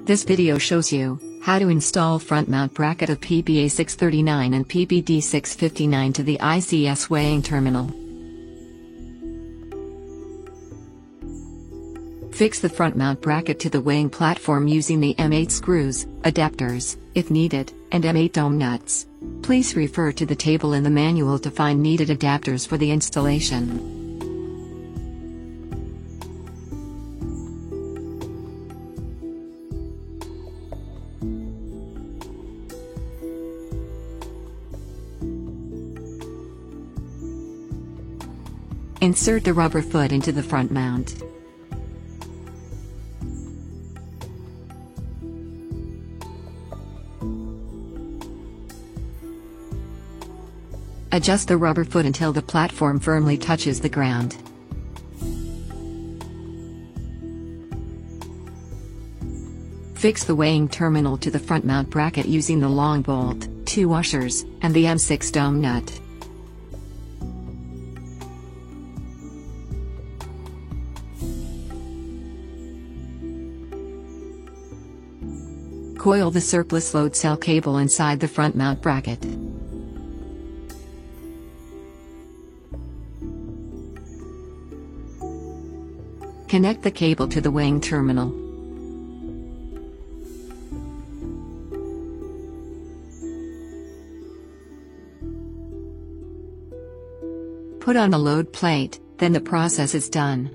This video shows you how to install front mount bracket of PBA639 and PBD659 to the ICS weighing terminal. Fix the front mount bracket to the weighing platform using the M8 screws, adapters, if needed, and M8 dome nuts. Please refer to the table in the manual to find needed adapters for the installation. Insert the rubber foot into the front mount. Adjust the rubber foot until the platform firmly touches the ground. Fix the weighing terminal to the front mount bracket using the long bolt, 2 washers, and the M6 dome nut. Coil the surplus load cell cable inside the front mount bracket. Connect the cable to the weighing terminal. Put on the load plate, then the process is done.